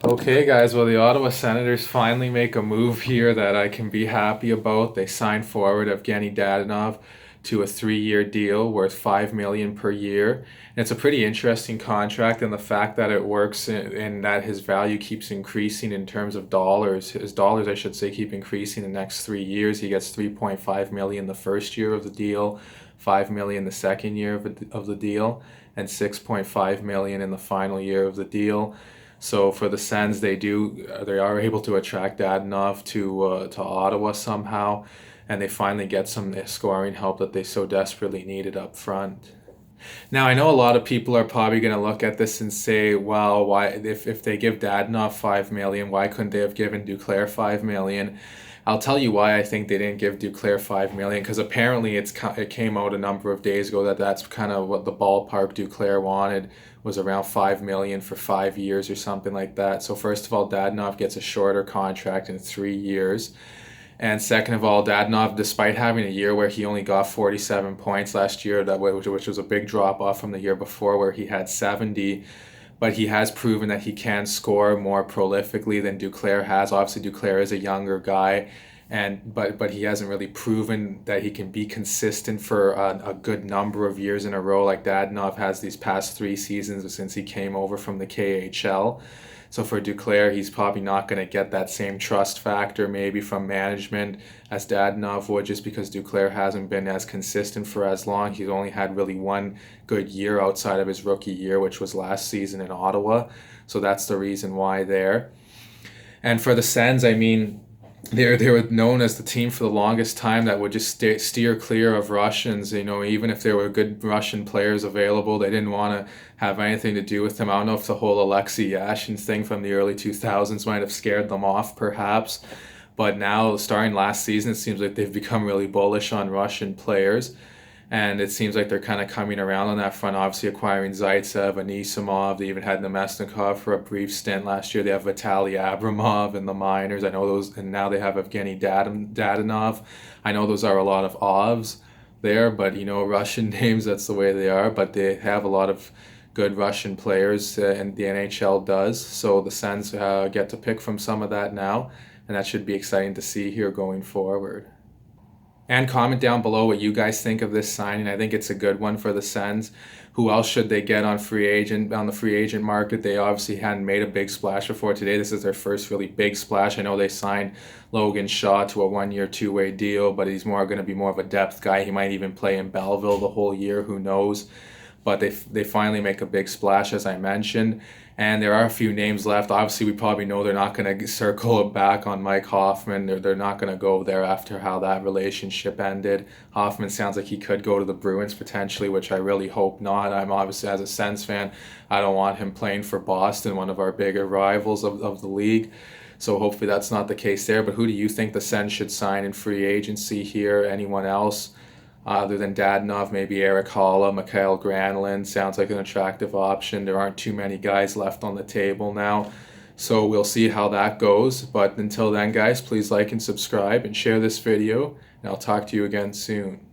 Okay, guys, well, the Ottawa Senators finally make a move here that I can be happy about. They signed forward Evgenii Dadonov to a 3-year deal worth $5 million per year. And it's a pretty interesting contract, and the fact that it works in that his value keeps increasing in terms of dollars. His dollars, I should say, keep increasing the next 3 years. He gets 3.5 million the first year of the deal, 5 million the second year of the deal, and 6.5 million in the final year of the deal. So for the Sens, they are able to attract Dadonov to Ottawa somehow, and they finally get some scoring help that they so desperately needed up front. Now I know a lot of people are probably going to look at this and say, "Well, why if they give Dadonov 5 million, why couldn't they have given Duclair 5 million?" I'll tell you why I think they didn't give Duclair 5 million, because apparently it came out a number of days ago that that's kind of what the ballpark Duclair wanted, was around 5 million for 5 years or something like that. So first of all, Dadonov gets a shorter contract in 3 years. And second of all, Dadonov, despite having a year where he only got 47 points last year, which was a big drop off from the year before where he had 70, but he has proven that he can score more prolifically than Duclair has. Obviously, Duclair is a younger guy, but he hasn't really proven that he can be consistent for a good number of years in a row like Dadonov has these past 3 seasons since he came over from the KHL. So for Duclair, he's probably not going to get that same trust factor maybe from management as Dadonov would, just because Duclair hasn't been as consistent for as long. He's only had really one good year outside of his rookie year, which was last season in Ottawa. So that's the reason why there. And for the Sens, I mean, they were known as the team for the longest time that would just steer clear of Russians. You know, even if there were good Russian players available, they didn't want to have anything to do with them. I don't know if the whole Alexei Yashin thing from the early 2000s might have scared them off, perhaps. But now, starting last season, it seems like they've become really bullish on Russian players. And it seems like they're kind of coming around on that front, obviously acquiring Zaitsev, Anisimov. They even had Nemesnikov for a brief stint last year. They have Vitaly Abramov in the minors. I know those, and now they have Evgeny Dadonov. I know those are a lot of ovs there, but you know, Russian names, that's the way they are. But they have a lot of good Russian players, and the NHL does. So the Sens get to pick from some of that now, and that should be exciting to see here going forward. And comment down below what you guys think of this signing. I think it's a good one for the Sens. Who else should they get on the free agent market? They obviously hadn't made a big splash before today. This is their first really big splash. I know they signed Logan Shaw to a 1-year, 2-way deal, but he's going to be more of a depth guy. He might even play in Belleville the whole year. Who knows? But they finally make a big splash, as I mentioned. And there are a few names left. Obviously, we probably know they're not going to circle back on Mike Hoffman. They're not going to go there after how that relationship ended. Hoffman sounds like he could go to the Bruins potentially, which I really hope not. I'm obviously, as a Sens fan, I don't want him playing for Boston, one of our bigger rivals of the league. So hopefully that's not the case there. But who do you think the Sens should sign in free agency here? Anyone else? Other than Dadonov, maybe Eric Holla, Mikael Granlund sounds like an attractive option. There aren't too many guys left on the table now, so we'll see how that goes. But until then, guys, please like and subscribe and share this video, and I'll talk to you again soon.